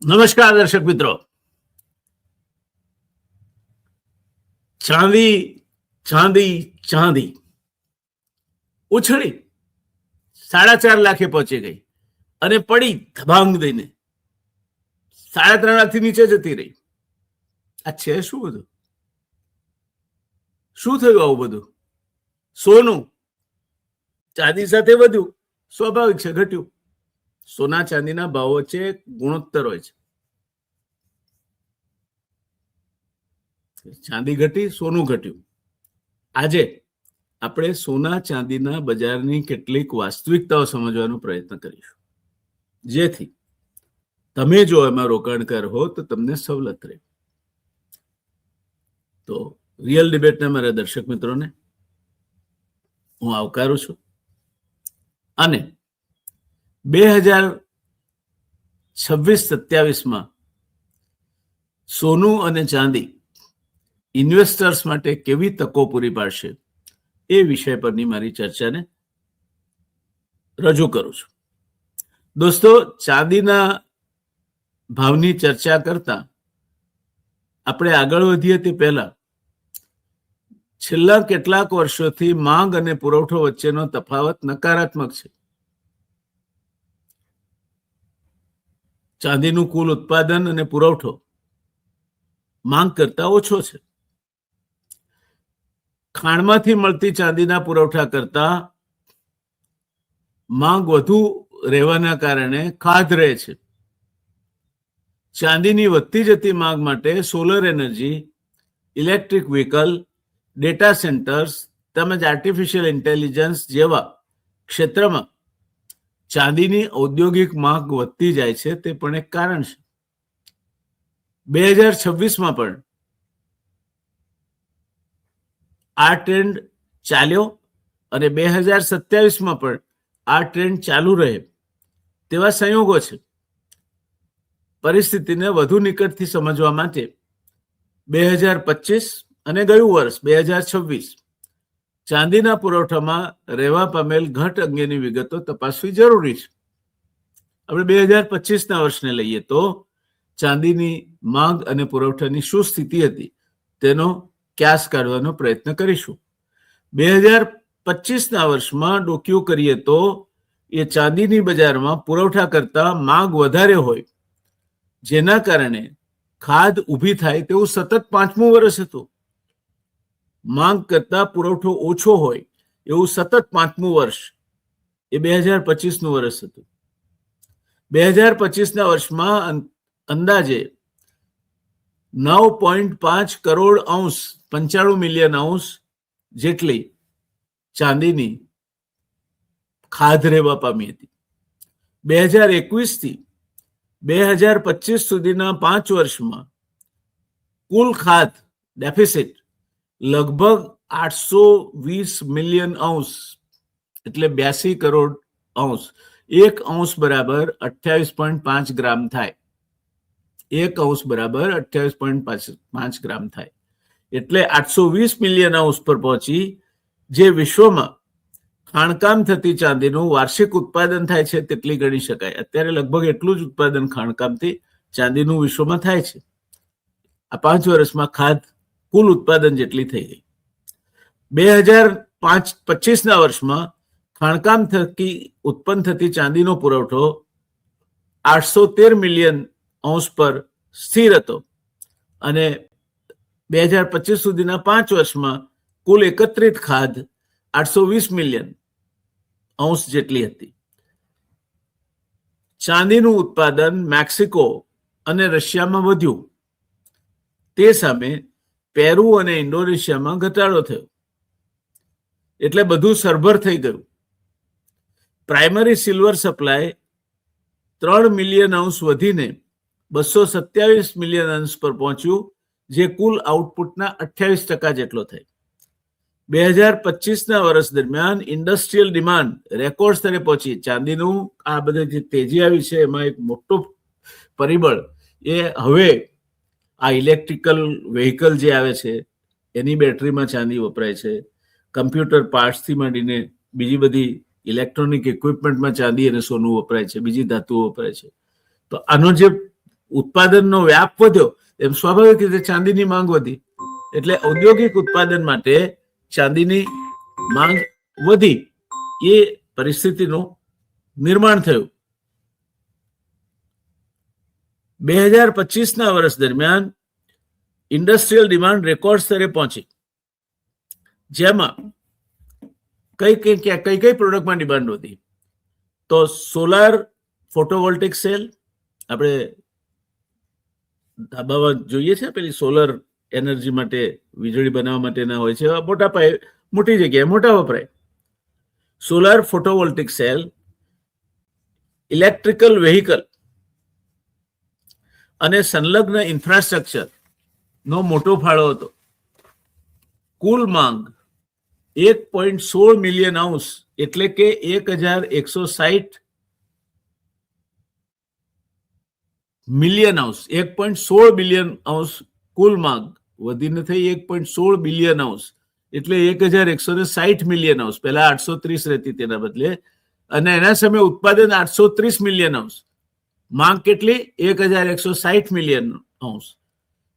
નમસ્કાર દર્શક મિત્રો. ચાંદી ચાંદી ચાંદી ઉછળી 4.5 લાખે પહોંચી ગઈ અને પડી ધબાંગ દઈને 3.5 લાખથી નીચે જતી રહી. આ છે શું બધું? શું થયું આવું બધું? સોનું ચાંદી સાથે વધ્યું, સ્વાભાવિક છે, ઘટ્યું. સોના ચાંદીના ભાવ વચ્ચે ગુણોત્તર હોય છે. ચાંદી ઘટી, સોનું ઘટ્યું. આજે આપણે સોના ચાંદીના બજારની કેટલીક વાસ્તવિકતાઓ સમજવાનો પ્રયત્ન કરીશું, જેથી તમે જો એમાં રોકાણકાર હો તો તમને સવલત રહે. તો રિયલ ડિબેટના મારા દર્શક મિત્રોને હું આવકારું છું અને 2026-27માં સોનું અને ચાંદી ઇન્વેસ્ટર્સ માટે કેવી તકો પૂરી પાડશે એ વિષય પરની મારી ચર્ચાને રજૂ કરું છું. દોસ્તો, ચાંદીના ભાવની ચર્ચા કરતા આપણે આગળ વધીએ તે પહેલા છેલ્લા કેટલાક વર્ષોથી માંગ અને પુરવઠો વચ્ચેનો તફાવત નકારાત્મક છે. ચાંદીનું કુલ ઉત્પાદન અને પુરવઠો માંગ કરતા ઓછો છે. ખાણમાંથી મળતી ચાંદીના પુરવઠા કરતા માંગ વધુ રહેવાના કારણે ખાધ રહે છે. ચાંદીની વધતી જતી માંગ માટે solar energy, electric vehicle, data centres તેમજ આર્ટિફિશિયલ ઇન્ટેલિજન્સ જેવા ક્ષેત્રમાં ચાંદીની ઔદ્યોગિક માંગ વધતી જાય છે. તે પણ એક કારણ છે. 2026માં પણ આ ટ્રેન્ડ ચાલ્યો અને 2027માં પણ આ ટ્રેન્ડ ચાલુ રહે તેવા સંયોગો છે. પરિસ્થિતિને વધુ નિકટથી સમજવા માટે 2025 અને ગયું વર્ષ 2026 ચાંદીના પુરવઠામાં રહેવા પામેલ ઘટ અંગેની વિગતો તપાસવી જરૂરી છે. આપણે 2025ના વર્ષને લઈએ તો ચાંદીની માંગ અને પુરવઠાની શું સ્થિતિ હતી તેનો ક્યાસ કાઢવાનો પ્રયત્ન કરીશું. 2025ના વર્ષમાં ડોકિયું કરીએ તો એ ચાંદીની બજારમાં પુરવઠા કરતા માંગ વધારે હોય, જેના કારણે ખાધ ઊભી થાય તેવું સતત 5મું વર્ષ હતું. માંગ કરતા પુરવઠો ઓછો હોય એવું સતત 5મું વર્ષ એ 2025નું વર્ષ હતું. 2025ના વર્ષમાં અંદાજે 9.5 કરોડ ઔંસ 95 મિલિયન ઔંસ જેટલી ચાંદીની ખાધ રહેવા પામી હતી. 2021થી 2025 સુધીના 5 વર્ષમાં કુલ ખાધ ડેફિસિટ લગભગ 820 મિલિયન ઔંસ એટલે 82 કરોડ ઔંસ. 1 ઔંસ બરાબર 28.5 ગ્રામ થાય. 1 ઔંસ બરાબર 28.5 ગ્રામ થાય એટલે 820 મિલિયન ઔંસ પર પહોંચી, જે વિશ્વમાં ખાણકામ થતી ચાંદીનું વાર્ષિક ઉત્પાદન થાય છે તેટલી ગણી શકાય. અત્યારે લગભગ એટલું જ ઉત્પાદન ખાણકામથી ચાંદીનું વિશ્વમાં થાય છે. આ 5 વર્ષમાં ખાધ કુલ ઉત્પાદન જેટલી થઈ ગઈ. 2025ના વર્ષમાં ખાણકામ થકી ઉત્પન્ન થતી ચાંદીનો પુરવઠો 813 મિલિયન ઔંસ પર સ્થિર હતો અને 2025 સુધીના 5 વર્ષમાં કુલ એકત્રિત ખાધ 820 મિલિયન ઔંસ જેટલી હતી. ચાંદીનું ઉત્પાદન મેક્સિકો અને રશિયામાં વધ્યું. તે સામે પેરુ અને ઇન્ડોનેશિયામાં ઘટાડો થયો. એટલે બધું સરભર થઈ ગયું. Primary silver supply 3 million ounce વધીને 227 મિલિયન ઔંસ પર પહોંચ્યું, જે કુલ આઉટપુટના 28% જેટલો થાય. 2025ના વર્ષ દરમિયાન ઇન્ડસ્ટ્રીયલ ડિમાન્ડ રેકોર્ડ સ્તરે પહોંચી. ચાંદીનું આ બધી જે તેજી આવી છે એમાં એક મોટો પરિબળ એ હવે આ ઇલેક્ટ્રિકલ વ્હીકલ જે આવે છે એની બેટરીમાં ચાંદી વપરાય છે. કમ્પ્યુટર પાર્ટ્સથી માંડીને બીજી બધી ઇલેક્ટ્રોનિક ઇક્વિપમેન્ટમાં ચાંદી અને સોનું વપરાય છે, બીજી ધાતુઓ વપરાય છે. તો આનો જે ઉત્પાદનનો વ્યાપ વધ્યો એમ સ્વાભાવિક રીતે ચાંદીની માંગ વધી, એટલે ઔદ્યોગિક ઉત્પાદન માટે ચાંદીની માંગ વધી, એ પરિસ્થિતિનું નિર્માણ થયું. 2025ના વર્ષ દરમિયાન ઇન્ડસ્ટ્રીયલ ડિમાન્ડ રેકોર્ડ સ્તરે પહોંચી, જેમાં કઈ કઈ પ્રોડક્ટમાં ડિમાન્ડ વધી? તો સોલાર ફોટોવોલ્ટિક સેલ, આપણે ધાબામાં જોઈએ છે પેલી સોલર એનર્જી માટે, વીજળી બનાવવા માટેના હોય છે, મોટા પાયે મોટી જગ્યાએ મોટા વપરાય. સોલાર ફોટોવોલ્ટિક સેલ, ઇલેક્ટ્રિકલ વેહિકલ અને સંલગ્ન ઇન્ફ્રાસ્ટ્રક્ચર નો મોટો ફાળો હતો. કુલ માંગ 1.16 મિલિયન અંશ, એટલે કે 1160 મિલિયન અંશ, 1.16 બિલિયન અંશ કુલ માંગ વધીને થઈ 1.16 બિલિયન અંશ, એટલે 1160 મિલિયન અંશ. પહેલા 830 રહેતી તેના બદલે, અને એના સામે ઉત્પાદન 830 મિલિયન અંશ. માંગ કેટલી? 1160 મિલિયન અંશ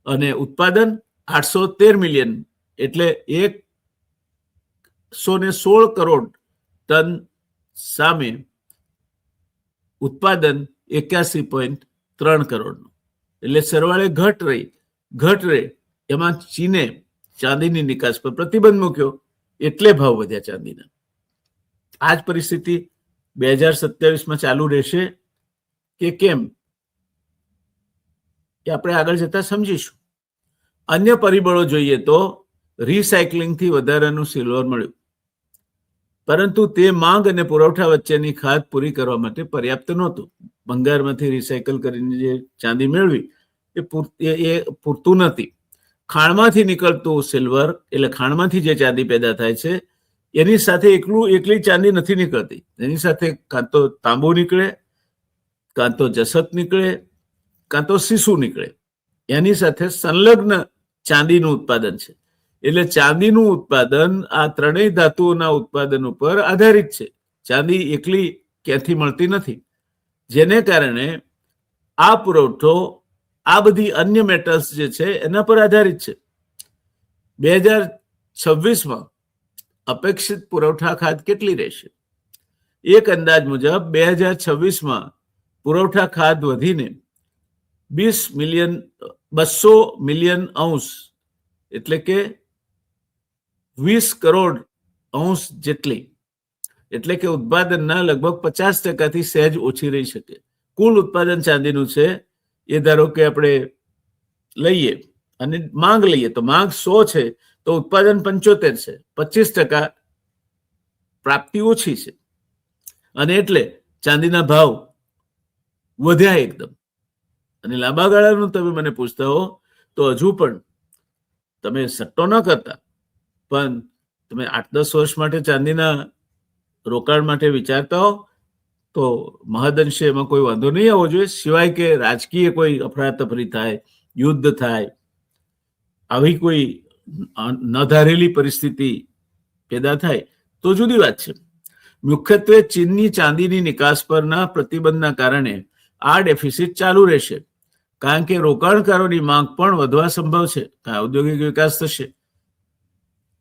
અને ઉત્પાદન 813 મિલિયન, એટલે 116 કરોડ ટન સામે ઉત્પાદન 81.3 કરોડનું. એટલે સરવાળે ઘટ રહી. એમાં ચીને ચાંદીની નિકાસ પર પ્રતિબંધ મૂક્યો, એટલે ભાવ વધ્યા ચાંદીના. આ જ પરિસ્થિતિ 2027માં ચાલુ રહેશે કે કેમ, એ આપણે આગળ જતા સમજીશું. અન્ય પરિબળો જોઈએ તો રિસાયકલિંગથી વધારાનું સિલ્વર મળ્યું, પરંતુ તે માંગ અને પુરવઠા વચ્ચેની ખાધ પૂરી કરવા માટે પર્યાપ્ત નહોતું. ભંગારમાંથી રિસાયકલ કરીને જે ચાંદી મેળવી એ પૂરતું નથી. ખાણમાંથી નીકળતું સિલ્વર, એટલે ખાણમાંથી જે ચાંદી પેદા થાય છે, એની સાથે એકલી ચાંદી નથી નીકળતી. એની સાથે કાં તો તાંબુ નીકળે, કાં તો જસત નીકળે, કાં તો સીસું નીકળે. એની સાથે સંલગ્ન ચાંદીનું ઉત્પાદન છે. એટલે ચાંદીનું ઉત્પાદન આ ત્રણેય ધાતુઓના ઉત્પાદન ઉપર આધારિત છે. ચાંદી એકલી ક્યાંથી મળતી નથી, જેને કારણે આ પુરવઠો આ બધી અન્ય મેટલ્સ જે છે એના પર આધારિત છે. 2026માં અપેક્ષિત પુરવઠા ખાધ કેટલી રહેશે? એક અંદાજ મુજબ 2026માં પુરવઠા ખાધ વધીને 200 મિલિયન અંશ, એટલે કે 20 કરોડ અંશ જેટલી, એટલે કે ઉત્પાદનના લગભગ 50%થી સહેજ ઓછી રહી શકે. કુલ ઉત્પાદન ચાંદીનું છે એ ધારો કે આપણે લઈએ અને માંગ લઈએ, તો માંગ 100 છે તો ઉત્પાદન 75 છે, 25% પ્રાપ્તિ ઓછી છે, અને એટલે ચાંદીના ભાવ વધ્યા એકદમ. અને લાંબા ગાળાનું તમે મને પૂછતા હો તો હજુ પણ તમે સટ્ટો ન કરતા, પણ તમે 8-10 વર્ષ માટે ચાંદીના રોકાણ માટે વિચારતા હો તો મહદઅંશે એમાં કોઈ વાંધો નહીં આવવો જોઈએ, સિવાય કે રાજકીય કોઈ અફરાતફરી થાય, યુદ્ધ થાય, આવી કોઈ ન ધારેલી પરિસ્થિતિ પેદા થાય તો જુદી વાત છે. મુખ્યત્વે ચીનની ચાંદીની નિકાસ પરના પ્રતિબંધના કારણે આ ડેફિસિટ ચાલુ રહેશે, કારણ કે રોકાણકારોની માંગ પણ વધવા સંભવ છે. ઔદ્યોગિક વિકાસ થશે,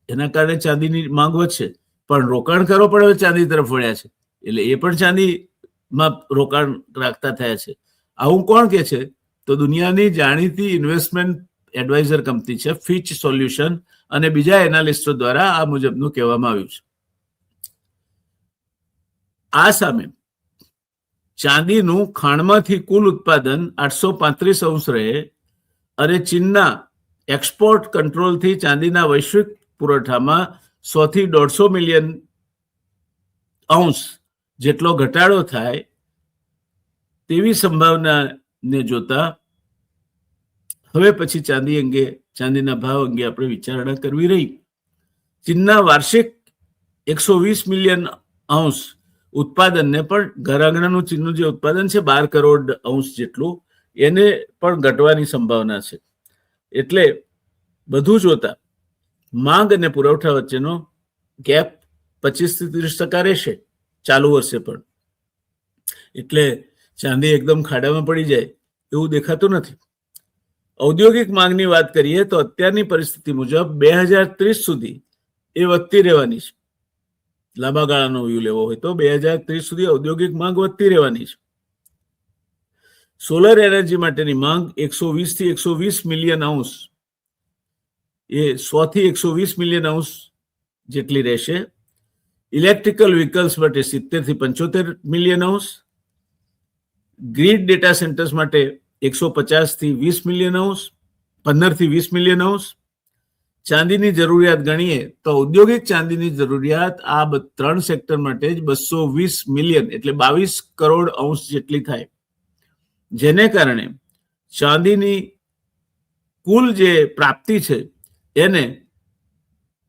એના કારણે ચાંદીની માંગ વધશે, પણ રોકાણકારો પણ હવે ચાંદી તરફ વળ્યા છે, એટલે એ પણ ચાંદીમાં રોકાણ રાખતા થયા છે. આવું કોણ કે છે? તો દુનિયાની જાણીતી ઇન્વેસ્ટમેન્ટ એડવાઇઝર કંપની છે ફિચ સોલ્યુશન, અને બીજા એનાલિસ્ટો દ્વારા આ મુજબનું કહેવામાં આવ્યું છે. આ સામે ચાંદીનું ખાણમાંથી કુલ ઉત્પાદન 835 અંશ રહે, અને ચીનના એક્સપોર્ટ કંટ્રોલથી ચાંદીના વૈશ્વિક પુરવઠામાં 100 થી 150 મિલિયન અંશ જેટલો ઘટાડો થાય તેવી સંભાવનાને જોતા હવે પછી ચાંદીના ભાવ અંગે આપણે વિચારણા કરવી રહી. ચીનના વાર્ષિક 120 મિલિયન અંશ ઉત્પાદનને પણ, ઘર આંગણાનું ચીનનું જે ઉત્પાદન છે 12 કરોડ અંશ જેટલું, એને પણ ઘટવાની સંભાવના છે. એટલે બધું જોતા માંગ અને પુરવઠા વચ્ચેનો ગેપ 25 થી 30% રહેશે ચાલુ વર્ષે પણ. એટલે ચાંદી એકદમ ખાડામાં પડી જાય એવું દેખાતું નથી. ઔદ્યોગિક માંગની વાત કરીએ તો અત્યારની પરિસ્થિતિ મુજબ 2030 સુધી એ વધતી રહેવાની છે. લાંબા ગાળાનો વ્યૂ લેવો હોય તો 2030 સુધી ઔદ્યોગિક માંગ વધતી રહેવાની છે. સોલર એનર્જી માટેની માંગ 120 થી 120 મિલિયન અંશ, એ 100 થી 120 મિલિયન અંશ જેટલી રહેશે. ઇલેક્ટ્રિકલ વ્હીકલ્સ માટે 70 થી 75 મિલિયન અંશ, ગ્રીડ ડેટા સેન્ટર્સ માટે 150 થી 20 મિલિયન અંશ, 15 થી 20 મિલિયન અંશ. ચાંદીની જરૂરિયાત ગણીએ તો ઔદ્યોગિક ચાંદીની જરૂરિયાત આ 3 સેક્ટર માટે જ 220 મિલિયન એટલે 22 કરોડ અંશ જેટલી થાય, જેને કારણે ચાંદીની કુલ જે પ્રાપ્તિ છે એને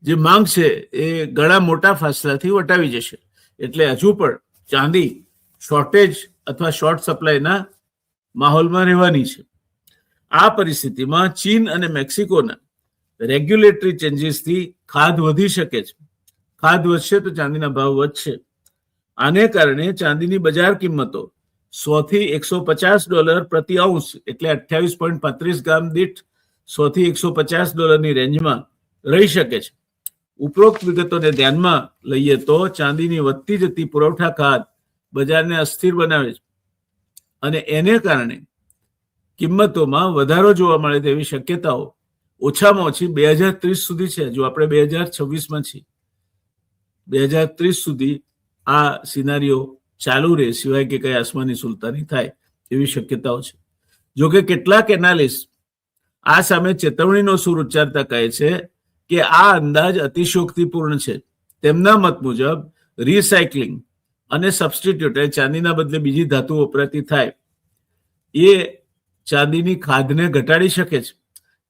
જે માંગ છે એ ઘણા મોટા ફાસલાથી વટાવી જશે. એટલે હજુ પણ ચાંદી શોર્ટેજ અથવા શોર્ટ સપ્લાયના માહોલમાં રહેવાની છે. આ પરિસ્થિતિમાં ચીન અને મેક્સિકોના રેગ્યુલેટરી ચેન્જીસથી ખાધ વધી શકે છે. ખાધ વધશે તો ચાંદીના ભાવ વધશે. આને કારણે ચાંદીની બજાર કિંમતો 100 થી 150 ડોલર પ્રતિ અંશ એટલે 28.35 ગ્રામ દીઠ 100 થી 150 ડોલરની રેન્જમાં રહી શકે છે. ઉપરોક્ત વિગતોને ધ્યાનમાં લઈએ તો ચાંદીની વધતી જતી પુરવઠા ખાધ બજારને અસ્થિર બનાવે છે અને એને કારણે કિંમતોમાં વધારો જોવા મળે તેવી શક્યતાઓ ઓછામાં ઓછી 2030 સુધી છે. જો આપણે 2026માં છીએ, 2030 સુધી આ સિનારીઓ ચાલુ રહે સિવાય કે કઈ આસમાની સુલતાની થાય એવી શક્યતાઓ છે. જોકે કેટલાક એનાલિસ્ટ આ સામે ચેતવણીનો સૂર ઉચ્ચારતા કહે છે કે આ અંદાજ અતિશયોક્તિપૂર્ણ છે. તેમના મત મુજબ રિસાયકલિંગ અને સબસ્ટિટ્યુટ ચાંદીના બદલે બીજી ધાતુ વપરાતી થાય એ ચાંદીની ખાધને ઘટાડી શકે છે.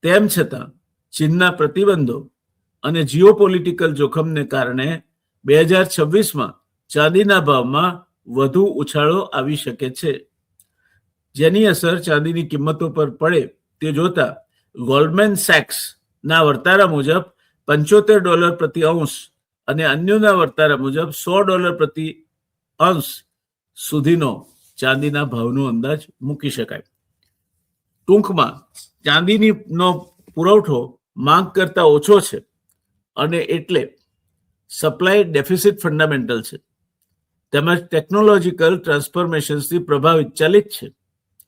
તેમ છતાં ચીનના પ્રતિબંધો અને જીઓપોલિટિકલ જોખમને કારણે 2026માં ચાંદીના ભાવમાં વધુ ઉછાળો આવી શકે છે, જેની અસર ચાંદીની કિંમતો પર પડે તે જોતા ગોલ્ડમેન સેક્સ ના વર્તારા મુજબ $75 પ્રતિ અંશ અને અન્યોના વર્તારા મુજબ $100 પ્રતિ અંશ સુધીનો ચાંદીના ભાવનો અંદાજ મૂકી શકાય. ટૂંકમાં ચાંદીનો પુરવઠો માંગ કરતા ઓછો છે અને એટલે સપ્લાય ડેફિસિટ ફંડામેન્ટલ છે, તેમજ ટેકનોલોજીકલ ટ્રાન્સફોર્મેશન્સથી પ્રભાવિત ચાલિત છે.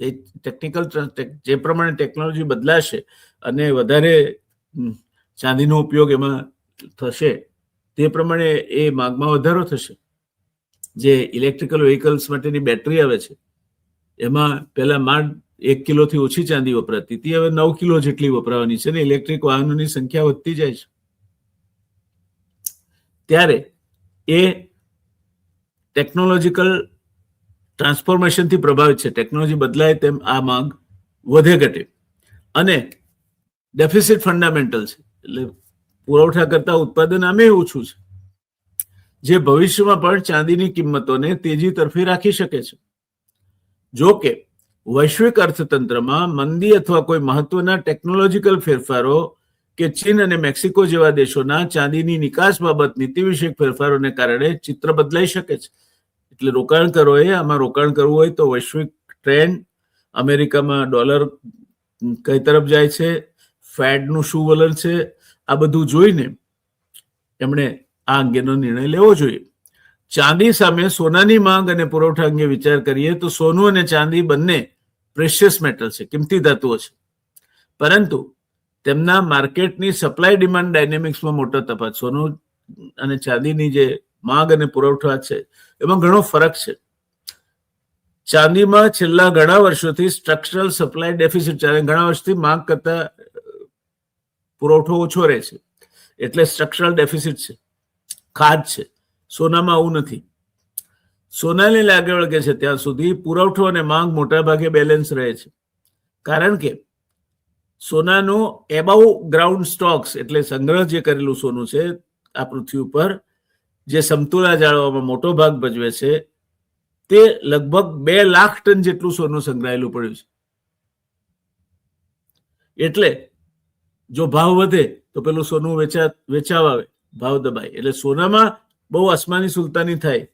એ ટેકનિકલ જે પ્રમાણે ટેકનોલોજી બદલાશે અને વધારે ચાંદીનો ઉપયોગ એમાં થશે તે પ્રમાણે એ માંગમાં વધારો થશે. જે ઇલેક્ટ્રિકલ વ્હીકલ્સ માટેની બેટરી આવે છે એમાં પહેલા માંડ 1 કિલોથી ઓછી ચાંદી વપરાતી હતી, હવે 9 કિલો જેટલી વપરાવાની છે ને ઇલેક્ટ્રિક વાહનોની સંખ્યા વધતી જાય છે. ત્યારે એ ટેકનોલોજીકલ ટ્રાન્સફોર્મેશનથી પ્રભાવિત છે. ટેકનોલોજી બદલાય તેમ આ માંગ વધે ઘટે અને ડેફિસિટ ફંડામેન્ટલ છે એટલે પુરવઠા કરતા ઉત્પાદન આમે ઓછું છે, જે ભવિષ્યમાં પણ ચાંદીની કિંમતોને તેજી તરફી રાખી શકે છે. જો કે વૈશ્વિક અર્થતંત્રમાં મંદી અથવા કોઈ મહત્વના ટેકનોલોજીકલ ફેરફારો કે ચીન અને મેક્સિકો જેવા દેશોના ચાંદીની નિકાસ બાબત નીતિ વિષયક ફેરફારોને કારણે ચિત્ર બદલાઈ શકે છે. એટલે રોકાણકારોએ આમાં રોકાણ કરવું હોય તો વૈશ્વિક ટ્રેન્ડ, અમેરિકામાં ડોલર કઈ તરફ જાય છે, ફેડનું શું વલણ છે, આ બધું જોઈને એમણે આ અંગેનો નિર્ણય લેવો જોઈએ. ચાંદી સામે સોનાની માંગ અને પુરવઠા અંગે વિચાર કરીએ તો સોનું અને ચાંદી બંને પ્રેશિયસ મેટલ છે, કિંમતી ધાતુઓ છે, પરંતુ તેમના માર્કેટની સપ્લાય ડિમાન્ડ ડાયનેમિક્સમાં મોટો તફાવત. સોનું અને ચાંદીની જે માંગ અને પુરવઠા છે એમાં ઘણો ફરક છે. ચાંદીમાં છેલ્લા ઘણા વર્ષોથી સ્ટ્રક્ચરલ સપ્લાય ડેફિસિટ છે, ઘણા વર્ષથી માંગ કરતા પુરવઠો ઓછો રહે છે એટલે સ્ટ્રક્ચરલ ડેફિસિટ છે, ખાધ છે. સોનામાં આવું નથી. સોનાને લાગે વળગે છે ત્યાં સુધી પુરવઠો અને માંગ મોટા ભાગે બેલેન્સ રહે છે, કારણ કે સોનાનું એબાઉ ગ્રાઉન્ડ સ્ટોક્સ એટલે સંગ્રહ જે કરેલું સોનું છે આ પૃથ્વી ઉપર જે સમતુલા જાળવવામાં મોટો ભાગ ભજવે છે તે લગભગ 2 લાખ ટન જેટલું સોનું સંગ્રહાયેલું પડ્યું છે. એટલે જો ભાવ વધે તો પેલું સોનું વેચાવા આવે, ભાવ દબાય, એટલે સોનામાં બહુ આસમાની સુલતાની થાય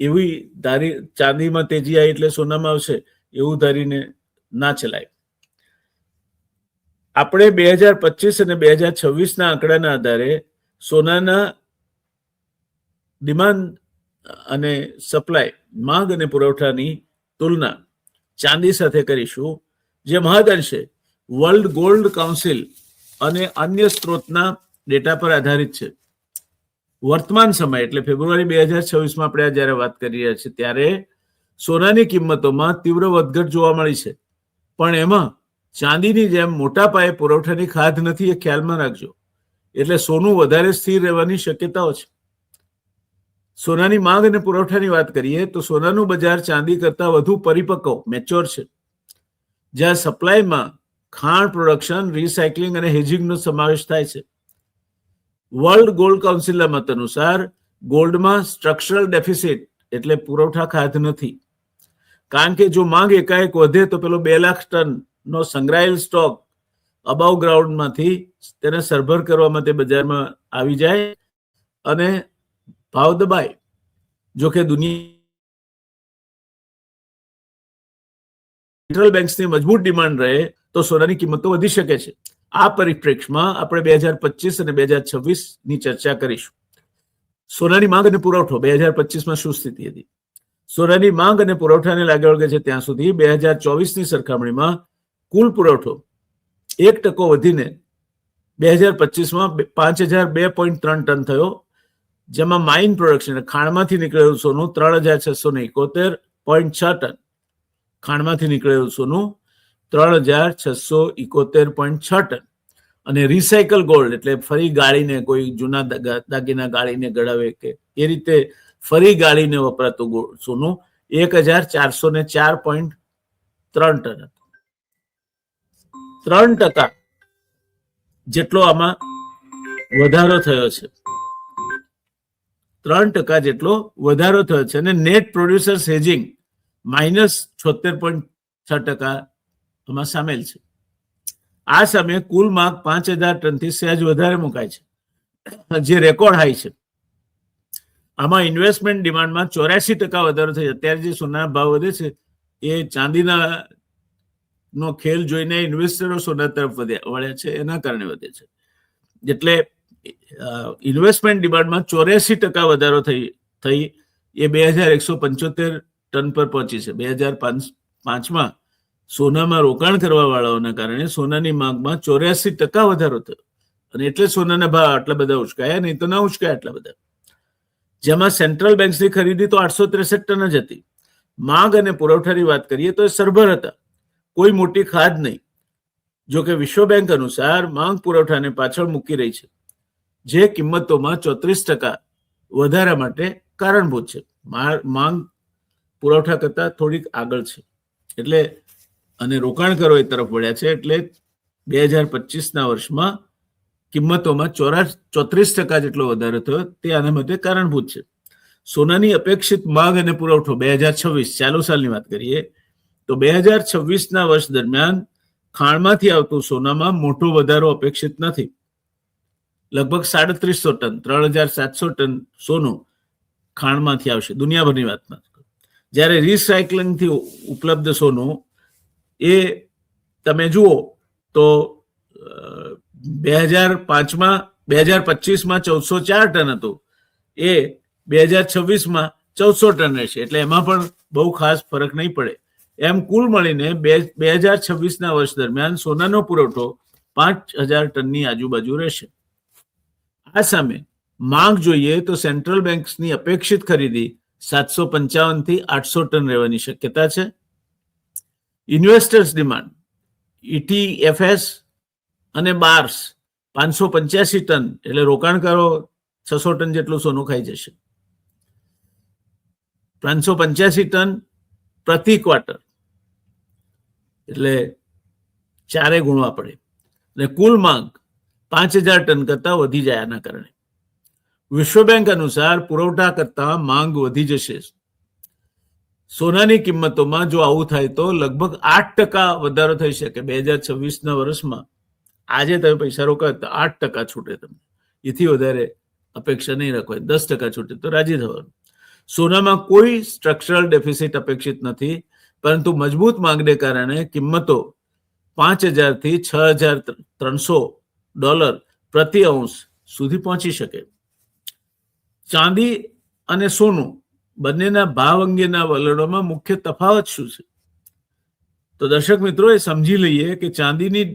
એવી ધારી, ચાંદીમાં તેજી આવી એટલે સોનામાં આવશે એવું ધારીને ના ચલાય. આપણે 2025 અને 2026ના આંકડાના આધારે સોનાના ડિમાન્ડ અને સપ્લાય, માંગ અને પુરવઠાની તુલના ચાંદી સાથે કરીશું, જે મહદઅંશે વર્લ્ડ ગોલ્ડ કાઉન્સિલ અને અન્ય સ્ત્રોતના ડેટા પર આધારિત છે. વર્તમાન સમય એટલે ફેબ્રુઆરી 2026માં આપણે જ્યારે વાત કરી રહ્યા છીએ ત્યારે સોનાની કિંમતોમાં તીવ્ર વધઘટ જોવા મળી છે, પણ એમાં ચાંદીની જેમ મોટા પાયે પુરવઠાની ખાધ નથી, એ ખ્યાલમાં રાખજો. એટલે સોનું વધારે સ્થિર રહેવાની શક્યતાઓ છે. સોનાની માંગ અને પુરવઠાની વાત કરીએ તો સોનાનું બજાર ચાંદી કરતા વધુ પરિપક્વ મેચ્યોર છે, જ્યાં સપ્લાયમાં ખાણ પ્રોડક્શન, રિસાયકલિંગ અને હેજિંગનો સમાવેશ થાય છે. વર્લ્ડ ગોલ્ડ કાઉન્સિલના મત અનુસાર ગોલ્ડમાં સ્ટ્રક્ચરલ ડેફિસિટ એટલે પુરવઠા ખાધ નથી, કારણ કે જો માંગ એકાએક વધે તો પેલો 2 લાખ ટનનો સંગ્રહાયેલ સ્ટોક અબાવ ગ્રાઉન્ડમાંથી તેને સરભર કરવા માટે બજારમાં આવી જાય અને ભાવ દબાય. જો કે દુનિયા સેન્ટ્રલ બેંક્સની મજબૂત ડિમાન્ડ રહે તો સોનાની કિંમતો વધી શકે છે. આ પરિપ્રેક્ષમાં આપણે 2025 અને 2026ની ચર્ચા કરીશું. સોનાની માંગ અને પુરવઠો 2025માં શું સ્થિતિ હતી? સોનાની માંગ અને પુરવઠાને લાગે વળગે છે ત્યાં સુધી 2024ની સરખામણીમાં કુલ પુરવઠો 1% વધીને 2025માં 5002.3 ટન થયો, જેમાં માઇન પ્રોડક્શન ખાણમાંથી નીકળેલું સોનું 3671.6 ટન, ખાણમાંથી નીકળેલું સોનું 3671.6 ટન, અને રિસાયકલ ગોલ્ડ એટલે ફરી ગાળીને કોઈ જૂના દાગીના ગાળીને ગળાવે કે એ રીતે ફરી ગાળીને વપરાતું સોનું 1404.3 ટન હતું. 3% જેટલો આમાં વધારો થયો છે. 3% જેટલો વધારો થયો છે અને નેટ પ્રોડ્યુસર્સ હેજિંગ -76.6% આમાં સામેલ છે. આ સામે કુલ માંગ 5000 ટનથી સહેજ વધારે મુકાય છે, જે રેકોર્ડ હાઈ છે. આમાં ઇન્વેસ્ટમેન્ટ ડિમાન્ડમાં 84% વધારો થયો. અત્યારે જે સોનાના ભાવ વધે છે એ ચાંદીના નો ખેલ જોઈને ઇન્વેસ્ટરો સોના તરફ વળ્યા છે, એના કારણે વધે છે. એટલે ઇન્વેસ્ટમેન્ટ ડિમાન્ડમાં 84% વધારો થઈ એ 2175 ટન પર પહોંચી છે. 2005માં સોનામાં રોકાણ કરવા વાળાઓના કારણે સોનાની માંગમાં 84% વધારો થયો, અને એટલે સોનાના ભાવ આટલા બધા ઉચકાયા, નહીં તો ના ઉચકાયા આટલા બધા. જેમાં સેન્ટ્રલ બેંક્સની ખરીદી તો 863 ટન જ હતી. માંગ અને પુરવઠાની વાત કરીએ તો એ સરભર હતા, કોઈ મોટી ખાધ નહીં. જો કે વિશ્વ બેંક અનુસાર માંગ પુરવઠાને પાછળ મૂકી રહી છે, જે કિંમતોમાં 34% વધારા માટે કારણભૂત છે. માંગ પુરવઠા કરતા થોડીક આગળ છે, એટલે અને રોકાણકારો એ તરફ વળ્યા છે, એટલે 2025ના વર્ષમાં કિંમતોમાં 34% જેટલો વધારો થયો, તે આના માટે કારણભૂત છે. સોનાની અપેક્ષિત માંગ અને પુરવઠો 2026 ચાલુ સાલની વાત કરીએ તો 2026ના વર્ષ દરમિયાન ખાણમાંથી આવતું સોનામાં મોટો વધારો અપેક્ષિત નથી. લગભગ 3700 ટન 3700 ટન સોનું ખાણમાંથી આવશે દુનિયાભરની વાતમાં. જ્યારે રિસાયકલિંગથી ઉપલબ્ધ સોનું એ તમે જુઓ તો 2025માં 1404 ટન હતું, એ 2026માં 1400 ટન રહેશે. એટલે એમાં પણ બહુ ખાસ ફરક નહીં પડે. એમ કુલ મળીને 2026ના વર્ષ દરમિયાન સોનાનો પુરવઠો 5000 ટનની આજુબાજુ રહેશે. આ સામે માંગ જોઈએ તો સેન્ટ્રલ બેંક્સની અપેક્ષિત ખરીદી 755 થી 800 ટન રહેવાની શક્યતા છે. ઇન્વેસ્ટર્સ ડિમાન્ડ ઇટીએફએસ અને બાર્સ 585 ટન, એટલે રોકાણકારો 600 ટન જેટલું સોનું ખાઈ જશે. 585 ટન પ્રતિ ક્વાર્ટર, એટલે 4 ગુણવા પડે, અને કુલ માંગ 5000 ટન કરતા વધી જાય. આના કારણે વિશ્વ બેંક અનુસાર પુરવઠા કરતા માંગ વધી જશે. સોનાની કિંમતોમાં જો આવું થાય તો લગભગ 8% વધારો થઈ શકે 2026ના વર્ષમાં. આજે તમે પૈસા રોકાય તો 8% છૂટે, તમને એથી વધારે અપેક્ષા નહીં રાખવાની. 10% છૂટે તો રાજી થવાનું. સોનામાં કોઈ સ્ટ્રક્ચરલ ડેફિસિટ અપેક્ષિત નથી, પરંતુ મજબૂત માંગને કારણે કિંમતો $5,000 થી $6,300 પ્રતિ અંશ સુધી પહોંચી શકે. ચાંદી અને સોનું બંનેના ભાવ અંગેના વલણોમાં મુખ્ય તફાવત શું છે? તો દર્શક મિત્રો, એ સમજી લઈએ કે ચાંદીની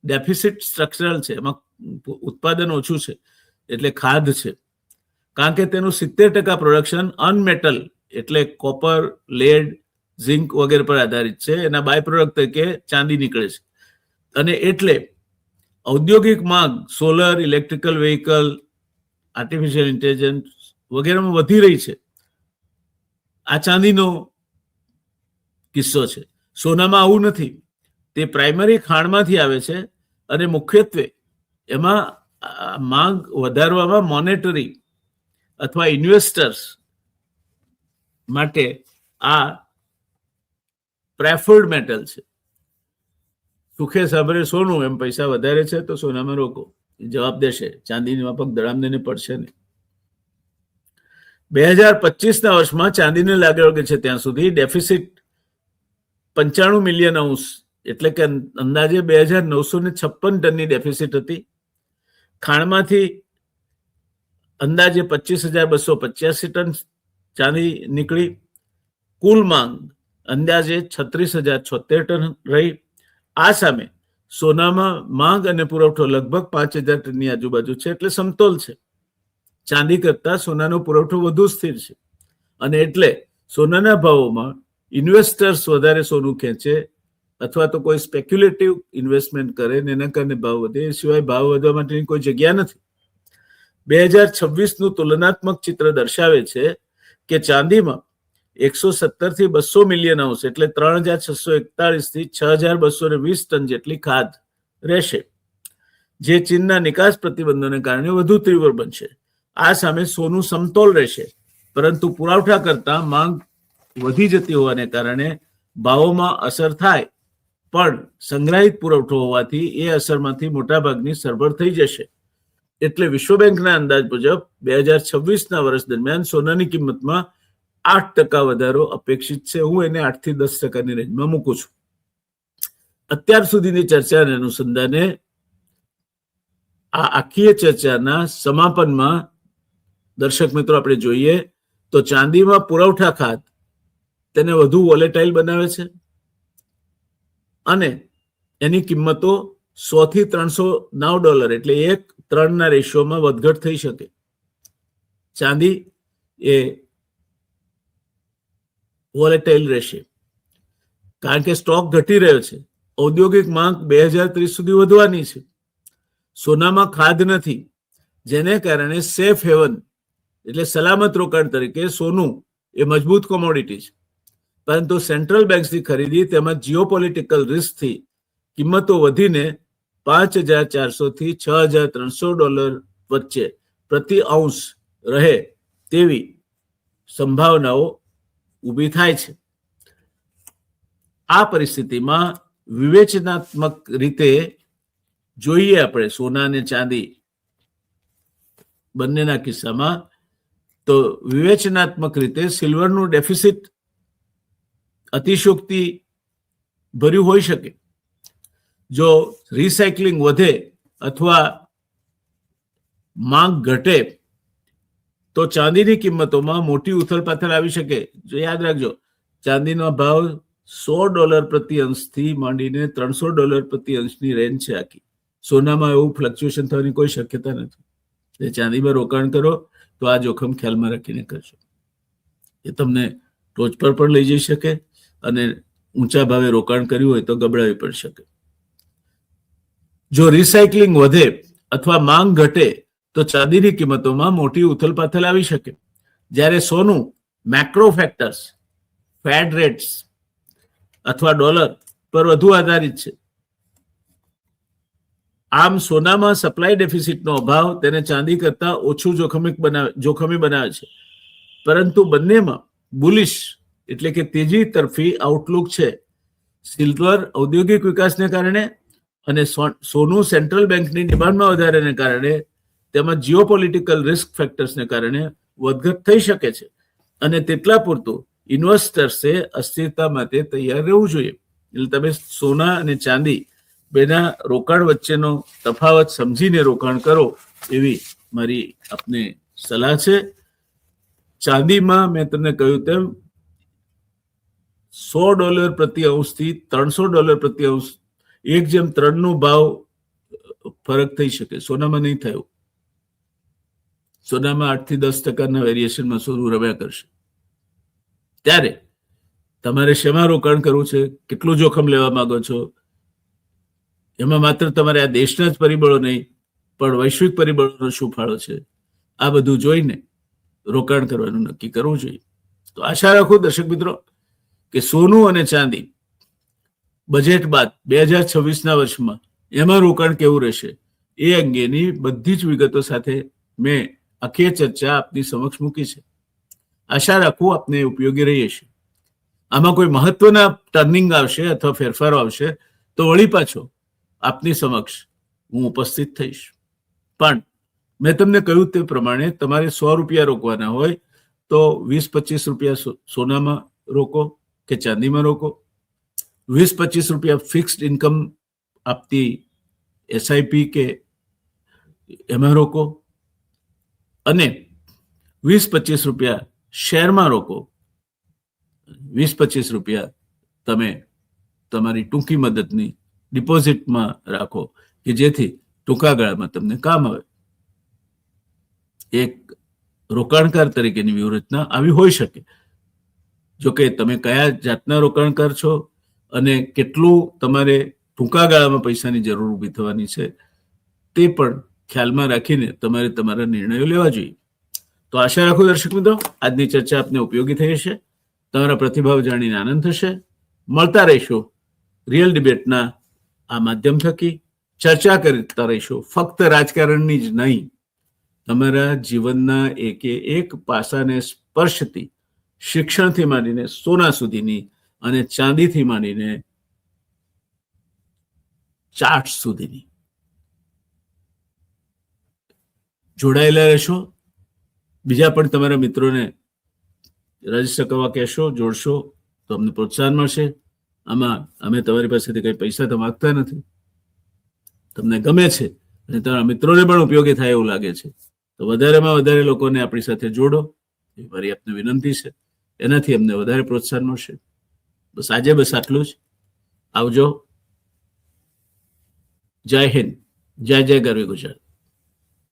ડેફિસિટ સ્ટ્રક્ચરલ છે, એમાં ઉત્પાદન ઓછું છે, એટલે ખાધ છે. કારણ કે તેનું 70% પ્રોડક્શન અનમેટલ એટલે કોપર, લેડ, ઝિંક વગેરે પર આધારિત છે. એના બાય પ્રોડક્ટ તરીકે ચાંદી નીકળે છે. અને એટલે ઔદ્યોગિક માંગ solar, electrical vehicle, artificial intelligence વગેરેમાં વધી રહી છે. આ ચાંદીનો કિસ્સો છે. સોનામાં આવું નથી. તે પ્રાઇમરી ખાણમાંથી આવે છે અને મુખ્યત્વે એમાં માંગ વધારવામાં મોનેટરી અથવા ઇન્વેસ્ટર્સ માટે આ પ્રેફર્ડ મેટલ છે. સુખે સાબરે સોનું, એમ પૈસા વધારે છે તો સોનામાં રોકો. જવાબ દેશે, ચાંદીની માફક દડામદેને પડશે નહીં. 2025ના વર્ષમાં ચાંદીને લાગે છે ત્યાં સુધી ડેફિસિટ 95 મિલિયન અંશ એટલે કે અંદાજે 2,956 ટનની ડેફિસિટ હતી. ખાણમાંથી અંદાજે 25,285 ટન ચાંદી નીકળી. કુલ માંગ અંદાજે 36,076 ટન રહી. આ સામે સોનામાં માંગ અને પુરવઠો લગભગ 5,000 ટનની આજુબાજુ છે, એટલે સમતોલ છે. ચાંદી કરતા સોનાનો પુરવઠો વધુ સ્થિર છે અને એટલે સોનાના ભાવોમાં ઇન્વેસ્ટર્સ વધારે સોનું ખેંચે અથવા તો કોઈ સ્પેક્યુલેટિવ ઇન્વેસ્ટમેન્ટ કરે ને એના કારણે ભાવ વધે. એ સિવાય ભાવ વધવા માટેની કોઈ જગ્યા નથી. 2026નું તુલનાત્મક ચિત્ર દર્શાવે છે કે ચાંદીમાં 117 થી 200 મિલિયન અંશ એટલે 3,641 થી 6,220 ટન જેટલી ખાધ રહેશે, જે ચીનના નિકાસ પ્રતિબંધોને કારણે વધુ તીવ્ર બનશે. આ સામે સોનું સમતોલ રહેશે, પરંતુ પુરવઠા કરતા માંગ વધી જતી હોવાને કારણે ભાવોમાં અસર થાય, પણ સંગ્રહિત પુરવઠો હોવાથી એ અસરમાંથી મોટાભાગની સરભર થઈ જશે. એટલે વિશ્વ બેંકના અંદાજ મુજબ 2026ના વર્ષ દરમિયાન સોનાની કિંમતમાં 8% વધારો અપેક્ષિત છે. હું એને 8 થી 10%ની રેન્જમાં મૂકું છું. અત્યાર સુધીની ચર્ચાને અનુસંધાને આ આખી ચર્ચાના સમાપનમાં દર્શક મિત્રો આપણે જોઈએ તો ચાંદીમાં પુરવઠા ખાત તેને વધુ વોલેટાઇલ બનાવે છે અને એની કિંમતો $100 થી $309 એટલે 1:3ના રેશિયોમાં વધઘટ થઈ શકે. ચાંદી એ વોલેટાઇલ રહેશે કારણ કે સ્ટોક ઘટી રહ્યો છે. ઔદ્યોગિક માંગ 2030 સુધી વધવાની છે. સોનામાં ખાધ નથી, જેને કારણે સેફ હેવન એટલે સલામત રોકાણ તરીકે સોનું એ મજબૂત કોમોડિટી છે. પરંતુ સેન્ટ્રલ બેંક્સની ખરીદી તેમજ જીઓપોલિટિકલ રિસ્કથી કિંમતો વધીને $5,400 થી $6,300 વચ્ચે પ્રતિ અંશ રહે તેવી સંભાવનાઓ ઊભી થાય છે. આ પરિસ્થિતિમાં વિવેચનાત્મક રીતે જોઈએ આપણે સોના અને ચાંદી બંનેના કિસ્સામાં, તો વિવેચનાત્મક રીતે સિલ્વરનું ડેફિસિટ અતિશયોક્તિ ભર્યું હોઈ શકે. જો રિસાયકલિંગ વધે અથવા માંગ ઘટે તો ચાંદીની કિંમતોમાં મોટી ઉથલપાથલ આવી શકે. જો યાદ રાખજો, ચાંદીનો ભાવ $100 પ્રતિ અંશથી માંડીને $300 પ્રતિ અંશની રેન્જ છે આખી. સોનામાં એવું ફ્લક્ચ્યુએશન થવાની કોઈ શક્યતા નથી. ચાંદીમાં રોકાણ કરો તો આ જોખમ ખ્યાલમાં રાખીને કરશો. એ તમને ટોચ પર પણ લઈ જઈ શકે અને ઊંચા ભાવે રોકાણ કર્યું હોય તો ગબડાવી પણ શકે. જો રિસાયકલિંગ વધે અથવા માંગ ઘટે તો ચાંદીની કિંમતોમાં મોટી ઉથલપાથલ આવી શકે. જ્યારે સોનું મેક્રો ફેક્ટર્સ, ફેડ રેટ્સ અથવા ડોલર પર વધુ આધારિત છે. આમ સોનામાં સપ્લાય ડેફિસિટનો અભાવ તેને ચાંદી કરતા ઓછું જોખમી બનાવે છે. પરંતુ બંનેમાં બુલિશ એટલે કે તેજી તરફી આઉટલુક છે. સિલ્વર ઔદ્યોગિક વિકાસને કારણે અને સોનું સેન્ટ્રલ બેંકની ડિમાન્ડમાં વધારાને કારણે તેમજ જીઓપોલિટિકલ રિસ્ક ફેક્ટર્સને કારણે વધઘટ થઈ શકે છે. અને તેટલા પૂરતું ઇન્વેસ્ટર્સે અસ્થિરતા માટે તૈયાર રહેવું જોઈએ. એટલે તમે સોના અને ચાંદી બેના રોકાણ વચ્ચેનો તફાવત સમજીને રોકાણ કરો એવી મારી આપને સલાહ છે. ચાંદીમાં મેં તમને કહ્યું તેમ $100 પ્રતિ અંશથી $300 પ્રતિ અંશ 1:3 ભાવ ફરક થઈ શકે. સોનામાં નહીં થયો. સોનામાં 8 થી 10% વેરિએશનમાં સોનું રમ્યા કરશે. ત્યારે તમારે શેમાં રોકાણ કરવું છે, કેટલું જોખમ લેવા માંગો છો, એમાં માત્ર તમારે આ દેશના જ પરિબળો નહીં પણ વૈશ્વિક પરિબળોનો શું ફાળો છે, આ બધું જોઈને રોકાણ કરવાનું નક્કી કરવું જોઈએ. તો આશા રાખું દર્શક મિત્રો કે સોનું અને ચાંદી બજેટ બાદ 2026ના વર્ષમાં એમાં રોકાણ કેવું રહેશે એ અંગેની બધી જ વિગતો સાથે મેં આખી ચર્ચા આપની સમક્ષ મૂકી છે. આશા રાખું આપને ઉપયોગી રહી હશે. આમાં કોઈ મહત્વના ટર્નિંગ આવશે અથવા ફેરફારો આવશે તો વળી પાછો આપની સમક્ષ હું ઉપસ્થિત થઈશ. પણ મેં તમને કહ્યું તે પ્રમાણે તમારે ₹100 રોકવાના હોય તો 20-25 રૂપિયા સોનામાં રોકો કે ચાંદીમાં રોકો. 20-25 રૂપિયા ફિક્સ્ડ ઇન્કમ આપતી એસઆઈપી કે એમાં રોકો અને 20-25 રૂપિયા શેરમાં રોકો. 20-25 રૂપિયા તમે તમારી ટૂંકી મદદની ડિપોઝિટમાં રાખો કે જેથી ટૂંકા ગાળામાં તમને કામ આવે. એક રોકાણકાર તરીકેની વ્યૂહરચના આવી હોઈ શકે. જોકે તમે કયા જાતના રોકાણકાર છો અને કેટલું તમારે ટૂંકા ગાળામાં પૈસાની જરૂર ઊભી થવાની છે તે પણ ખ્યાલમાં રાખીને તમારે તમારા નિર્ણયો લેવા જોઈએ. તો આશા રાખું દર્શક મિત્રો આજની ચર્ચા આપને ઉપયોગી થઈ હશે. તમારા પ્રતિભાવ જાણીને આનંદ થશે. મળતા રહીશું રિયલ ડિબેટના આ માધ્યમ થકી. ચર્ચા કરતા રહીશું ફક્ત રાજકારણની જ નહીં, તમારા જીવનના એકે એક પાસાને સ્પર્શતી શિક્ષણથી માંડીને સોના સુધીની અને ચાંદીથી માંડીને ચાર્ટ સુધીની. જોડાયેલા રહેશો. બીજા પણ તમારા મિત્રોને રજીસ્ટર કરવા કહેશો, જોડશો તો અમને પ્રોત્સાહન મળશે. આમાં અમે તમારી પાસેથી કંઈ પૈસા તો માગતા નથી. તમને ગમે છે અને તમારા મિત્રોને પણ ઉપયોગી થાય એવું લાગે છે તો વધારેમાં વધારે લોકોને આપણી સાથે જોડો એ મારી આપને વિનંતી છે. એનાથી અમને વધારે પ્રોત્સાહન મળશે. બસ આજે આટલું જ. આવજો. જય હિન્દ. જય જય ગરવી ગુજરાત.